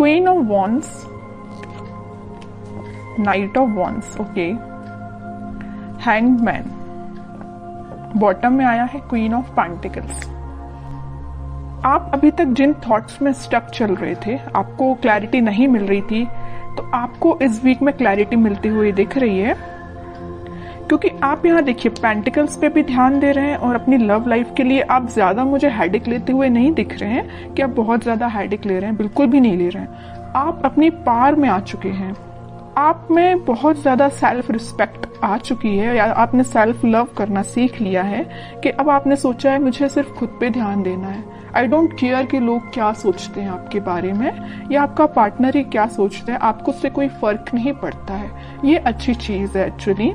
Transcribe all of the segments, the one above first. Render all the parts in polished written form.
Queen of wands, night of wands, okay, hanged man, bottom में आया है queen of pentacles. आप अभी तक जिन थॉट्स में स्टक चल रहे थे, आपको क्लैरिटी नहीं मिल रही थी, तो आपको इस वीक में क्लैरिटी मिलती हुई दिख रही है, क्योंकि आप यहाँ देखिए पेंटिकल्स पे भी ध्यान दे रहे हैं और अपनी लव लाइफ के लिए आप ज्यादा मुझे हेडेक लेते हुए नहीं दिख रहे हैं कि आप बहुत ज्यादा हेडेक ले रहे हैं, बिल्कुल भी नहीं ले रहे हैं। आप अपनी पार में आ चुके हैं, आप में बहुत ज्यादा सेल्फ रिस्पेक्ट आ चुकी है, या आपने सेल्फ लव करना सीख लिया है कि अब आपने सोचा है मुझे सिर्फ खुद पे ध्यान देना है। आई डोंट केयर कि लोग क्या सोचते हैं आपके बारे में या आपका पार्टनर ही क्या सोचते हैं, आपको उससे कोई फर्क नहीं पड़ता है। ये अच्छी चीज है एक्चुअली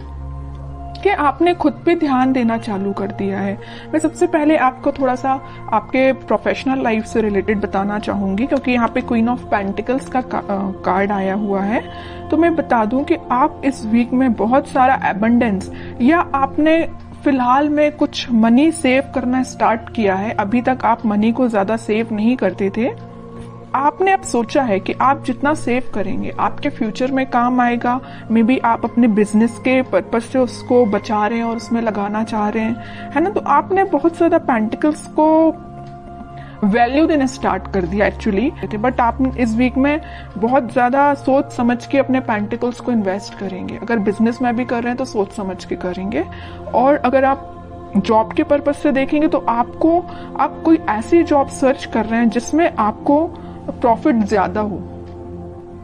कि आपने खुद पे ध्यान देना चालू कर दिया है। मैं सबसे पहले आपको थोड़ा सा आपके प्रोफेशनल लाइफ से रिलेटेड बताना चाहूंगी, क्योंकि यहाँ पे क्वीन ऑफ पेंटिकल्स का कार्ड आया हुआ है। तो मैं बता दूं कि आप इस वीक में बहुत सारा एबंडेंस, या आपने फिलहाल में कुछ मनी सेव करना स्टार्ट किया है। अभी तक आप मनी को ज्यादा सेव नहीं करते थे, आपने अब सोचा है कि आप जितना सेव करेंगे आपके फ्यूचर में काम आएगा। मे बी आप अपने बिजनेस के पर्पज से उसको बचा रहे हैं और उसमें लगाना चाह रहे हैं, है ना। तो आपने बहुत ज्यादा पेंटिकल्स को वैल्यू देना स्टार्ट कर दिया एक्चुअली, बट आप इस वीक में बहुत ज्यादा सोच समझ के अपने पेंटिकल्स को इन्वेस्ट करेंगे। अगर बिजनेस में भी कर रहे हैं तो सोच समझ के करेंगे, और अगर आप जॉब के पर्पज से देखेंगे तो आप कोई ऐसी जॉब सर्च कर रहे हैं जिसमें आपको प्रॉफिट ज्यादा हो,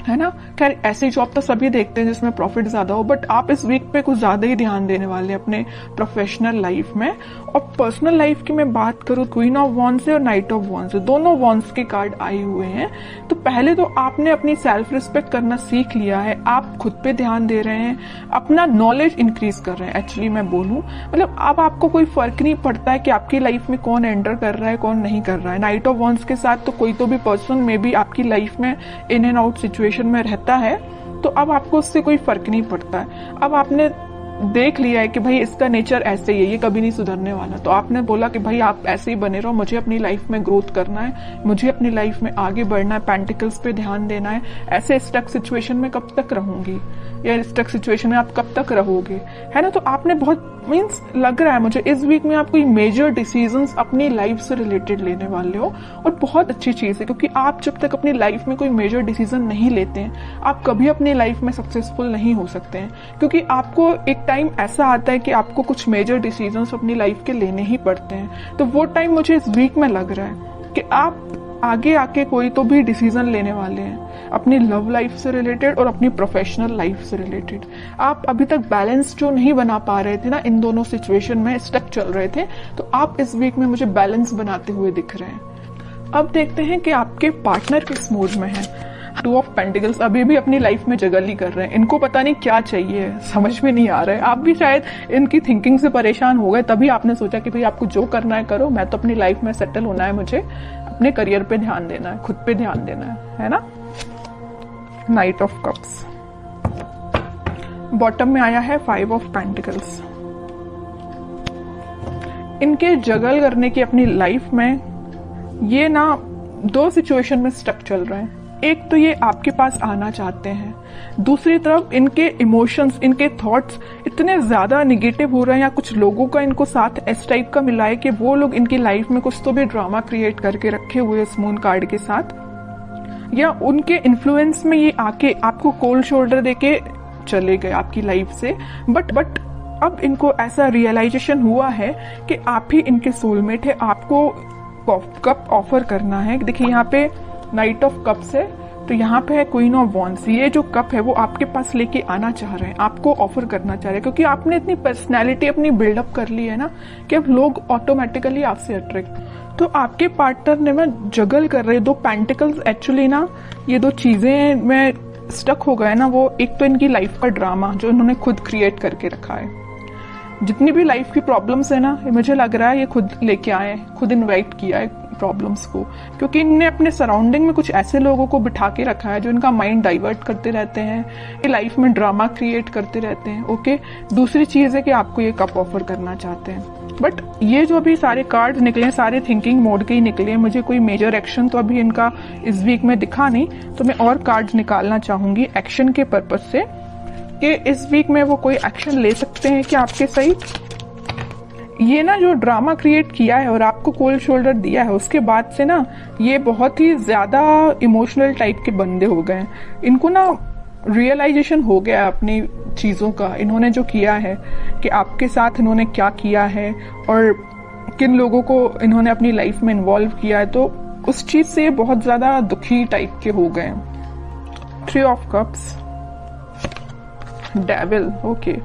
है ना। खैर ऐसी जॉब तो सभी देखते हैं जिसमें प्रॉफिट ज्यादा हो, बट आप इस वीक पे कुछ ज्यादा ही ध्यान देने वाले हैं अपने प्रोफेशनल लाइफ में। और पर्सनल लाइफ की मैं बात करूं, क्वीन ऑफ वॉन्ड्स से और नाइट ऑफ वॉन्ड्स से, दोनों वॉन्ड्स के कार्ड आए हुए हैं। तो पहले तो आपने अपनी सेल्फ रिस्पेक्ट करना सीख लिया है, आप खुद पे ध्यान दे रहे हैं, अपना नॉलेज इंक्रीज कर रहे हैं। एक्चुअली मैं बोलूं, मतलब अब आपको कोई फर्क नहीं पड़ता है कि आपकी लाइफ में कौन एंटर कर रहा है कौन नहीं कर रहा है। नाइट ऑफ वॉन्ड्स के साथ तो कोई तो भी पर्सन मे बी आपकी लाइफ में इन एंड आउट सिचुएशन में रहता है, तो अब आपको उससे कोई फर्क नहीं पड़ता है। अब आपने देख लिया है कि भाई इसका नेचर ऐसे ही है, ये कभी नहीं सुधरने वाला, तो आपने बोला कि भाई आप ऐसे ही बने रहो, मुझे अपनी लाइफ में ग्रोथ करना है, मुझे अपनी लाइफ में आगे बढ़ना है, पेंटिकल्स पे ध्यान देना है। ऐसे स्टक सिचुएशन में कब तक रहूंगी, या स्टक सिचुएशन में आप कब तक रहोगे, है ना। तो आपने बहुत मीन्स लग रहा है मुझे इस वीक में आप कोई मेजर डिसीजंस अपनी लाइफ से रिलेटेड लेने वाले हो, और बहुत अच्छी चीज है, क्योंकि आप जब तक अपनी लाइफ में कोई मेजर डिसीजन नहीं लेते हैं आप कभी अपनी लाइफ में सक्सेसफुल नहीं हो सकते हैं। क्योंकि आपको एक टाइम ऐसा आता है कि आपको कुछ मेजर डिसीजंस अपनी लाइफ के लेने ही पड़ते हैं। तो वो टाइम मुझे इस वीक में लग रहा है कि आप आगे आके कोई तो भी डिसीजन लेने वाले हैं अपनी लव लाइफ से रिलेटेड और अपनी प्रोफेशनल लाइफ से रिलेटेड। आप अभी तक बैलेंस जो नहीं बना पा रहे थे ना, इन दोनों सिचुएशन में स्टक चल रहे थे, तो आप इस वीक में मुझे बैलेंस बनाते हुए दिख रहे हैं। अब देखते हैं कि आपके पार्टनर किस मूड में है। टू ऑफ पेंटिकल्स अभी भी अपनी लाइफ में जगल ही कर रहे हैं, इनको पता नहीं क्या चाहिए, समझ में नहीं आ रहा है। आप भी शायद इनकी थिंकिंग से परेशान हो गए, तभी आपने सोचा कि भाई आपको जो करना है करो, मैं तो अपनी लाइफ में सेटल होना है, मुझे अपने करियर पे ध्यान देना है, खुद पे ध्यान देना है ना। नाइट ऑफ कप्स, बॉटम में आया है 5 ऑफ पेंटिकल्स। इनके जगल करने की अपनी लाइफ में ये ना 2 सिचुएशन में स्टक चल रहे हैं। एक तो ये आपके पास आना चाहते हैं, दूसरी तरफ इनके इमोशंस, इनके थॉट्स इतने ज्यादा निगेटिव हो रहे हैं, या कुछ लोगों का इनको साथ इस टाइप का मिला है कि वो लोग इनकी लाइफ में कुछ तो भी ड्रामा क्रिएट करके रखे हुए इस मून कार्ड के साथ, या उनके इन्फ्लुएंस में ये आके आपको कोल्ड शोल्डर देके चले गए आपकी लाइफ से। बट अब इनको ऐसा रियलाइजेशन हुआ है कि आप ही इनके सोलमेट है, आपको कप ऑफर करना है। देखिए यहाँ पे नाइट ऑफ कप्स है, तो यहाँ पे है क्वीन ऑफ वॉन्ड्स। ये जो कप है वो आपके पास लेके आना चाह रहे हैं, आपको ऑफर करना चाह रहे हैं, क्योंकि आपने इतनी पर्सनैलिटी अपनी बिल्डअप कर ली है ना कि अब लोग ऑटोमेटिकली आपसे अट्रैक्ट। तो आपके पार्टनर ने मैं जगल कर रहे 2 पेंटिकल्स। एक्चुअली ना ये 2 चीजें में स्टक हो गए ना, वो एक तो इनकी लाइफ का ड्रामा जो इन्होंने खुद क्रिएट करके रखा है। जितनी भी लाइफ की प्रॉब्लम्स है ना, मुझे लग रहा है ये खुद लेके आए, खुद इन्वाइट किया है, प्रॉब्लम्स को, क्योंकि इनने अपने सराउंडिंग में कुछ ऐसे लोगों को बिठा के रखा है जो इनका माइंड डाइवर्ट करते रहते हैं, ये लाइफ में ड्रामा क्रिएट करते रहते हैं। ओके, दूसरी चीज है कि आपको ये कप ऑफर करना चाहते हैं, बट ये जो अभी सारे कार्ड्स निकले सारे थिंकिंग मोड के ही निकले, मुझे कोई मेजर एक्शन तो अभी इनका इस वीक में दिखा नहीं, तो मैं और कार्ड्स निकालना चाहूंगी एक्शन के पर्पज से कि इस वीक में वो कोई एक्शन ले सकते हैं कि आपके साइड ये ना जो ड्रामा क्रिएट किया है और आपको कोल्ड शोल्डर दिया है, उसके बाद से ना ये बहुत ही ज्यादा इमोशनल टाइप के बंदे हो गए हैं। इनको ना रियलाइजेशन हो गया अपनी चीजों का, इन्होंने जो किया है कि आपके साथ इन्होंने क्या किया है और किन लोगों को इन्होंने अपनी लाइफ में इन्वॉल्व किया है, तो उस चीज से बहुत ज्यादा दुखी टाइप के हो गए। 3 ऑफ कप्स, डेविल। ओके,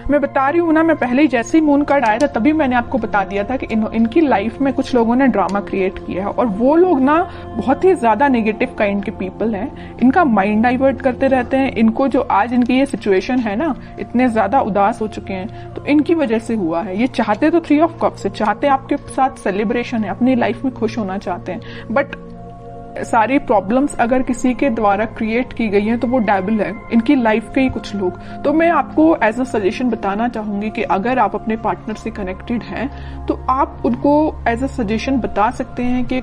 मैं बता रही हूँ ना, मैं पहले ही जैसे ही मून कार्ड आया था तभी मैंने आपको बता दिया था कि इनकी लाइफ में कुछ लोगों ने ड्रामा क्रिएट किया है और वो लोग ना बहुत ही ज्यादा नेगेटिव काइंड के पीपल हैं। इनका माइंड डाइवर्ट करते रहते हैं। इनको जो आज इनकी ये सिचुएशन है ना, इतने ज्यादा उदास हो चुके हैं तो इनकी वजह से हुआ है। ये चाहते तो 3 ऑफ कप्स है, चाहते आपके साथ सेलिब्रेशन है, अपनी लाइफ में खुश होना चाहते हैं, बट सारी प्रॉब्लम्स अगर किसी के द्वारा क्रिएट की गई है तो वो डेविल है, इनकी लाइफ के ही कुछ लोग। तो मैं आपको एज अ सजेशन बताना चाहूंगी कि अगर आप अपने पार्टनर से कनेक्टेड हैं तो आप उनको एज अ सजेशन बता सकते हैं कि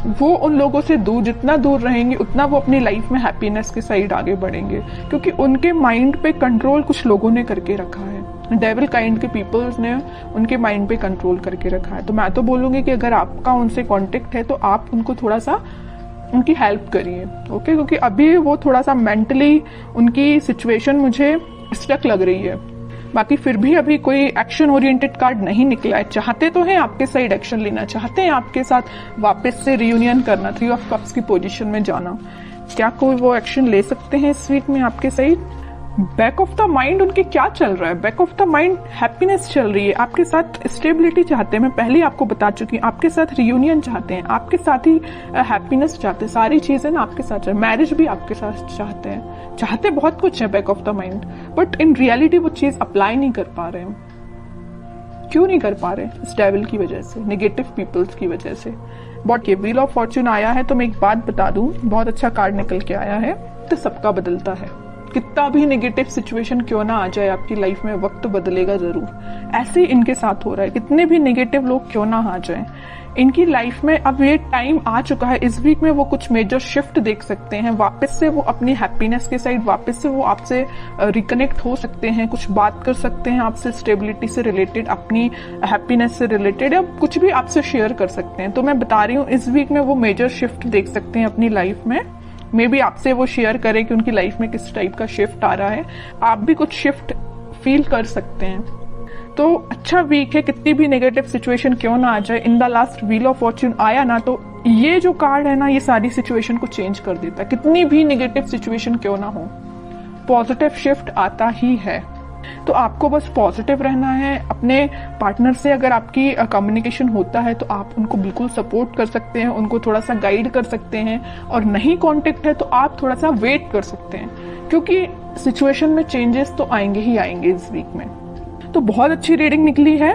वो उन लोगों से दूर, जितना दूर रहेंगे उतना वो अपनी लाइफ में हैप्पीनेस के साइड आगे बढ़ेंगे, क्योंकि उनके माइंड पे कंट्रोल कुछ लोगों ने करके रखा है। डेविल काइंड के पीपल्स ने उनके माइंड पे कंट्रोल करके रखा है। तो मैं तो बोलूंगी कि अगर आपका उनसे कांटेक्ट है तो आप उनको थोड़ा सा उनकी हेल्प करिए। ओके, क्योंकि अभी वो थोड़ा सा मेंटली उनकी सिचुएशन मुझे स्टक लग रही है। बाकी फिर भी अभी कोई एक्शन ओरिएंटेड कार्ड नहीं निकला है। चाहते तो हैं आपके साइड एक्शन लेना, चाहते हैं आपके साथ वापस से रियूनियन करना, 3 ऑफ कप्स की पोजीशन में जाना। क्या कोई वो एक्शन ले सकते हैं इस वीक में आपके side? Back of the mind उनके क्या चल रहा है? Back of the mind happiness चल रही है, आपके साथ स्टेबिलिटी चाहते हैं। मैं पहले ही आपको बता चुकी हूँ, आपके साथ रियूनियन चाहते हैं, आपके साथ ही हैप्पीनेस चाहते हैं, सारी चीजें ना आपके साथ, मैरिज भी आपके साथ चाहते हैं, चाहते बहुत कुछ है back of the mind, but in reality वो चीज अप्लाई नहीं कर पा रहे हैं। क्यों नहीं कर पा रहे? इस डेविल की वजह से, नेगेटिव पीपल्स की वजह से। बट ये व्हील ऑफ फॉर्च्यून आया है तो मैं एक बात बता दूं, बहुत अच्छा कार्ड निकल के आया है, तो सबका बदलता है। कितना भी नेगेटिव सिचुएशन क्यों ना आ जाए आपकी लाइफ में, वक्त बदलेगा जरूर। ऐसे ही इनके साथ हो रहा है, कितने भी नेगेटिव लोग क्यों ना आ जाएं इनकी लाइफ में, अब ये टाइम आ चुका है। इस वीक में वो कुछ मेजर शिफ्ट देख सकते हैं, वापस से वो अपनी हैप्पीनेस के साइड वापस से वो आपसे रिकनेक्ट हो सकते हैं, कुछ बात कर सकते हैं आपसे स्टेबिलिटी से रिलेटेड, अपनी हैप्पीनेस से रिलेटेड, या कुछ भी आपसे शेयर कर सकते हैं। तो मैं बता रही हूँ इस वीक में वो मेजर शिफ्ट देख सकते हैं अपनी लाइफ में। मे बी आपसे वो शेयर करें कि उनकी लाइफ में किस टाइप का शिफ्ट आ रहा है, आप भी कुछ शिफ्ट फील कर सकते हैं। तो अच्छा वीक है, कितनी भी नेगेटिव सिचुएशन क्यों ना आ जाए। In the last wheel of Fortune आया ना, तो ये जो कार्ड है ना, ये सारी सिचुएशन को चेंज कर देता है। कितनी भी नेगेटिव सिचुएशन क्यों ना हो, पॉजिटिव शिफ्ट आता ही है। तो आपको बस पॉजिटिव रहना है। अपने पार्टनर से अगर आपकी कम्युनिकेशन होता है तो आप उनको बिल्कुल सपोर्ट कर सकते हैं, उनको थोड़ा सा गाइड कर सकते हैं, और नहीं कांटेक्ट है तो आप थोड़ा सा वेट कर सकते हैं, क्योंकि सिचुएशन में चेंजेस तो आएंगे ही आएंगे इस वीक में। तो बहुत अच्छी रीडिंग निकली है।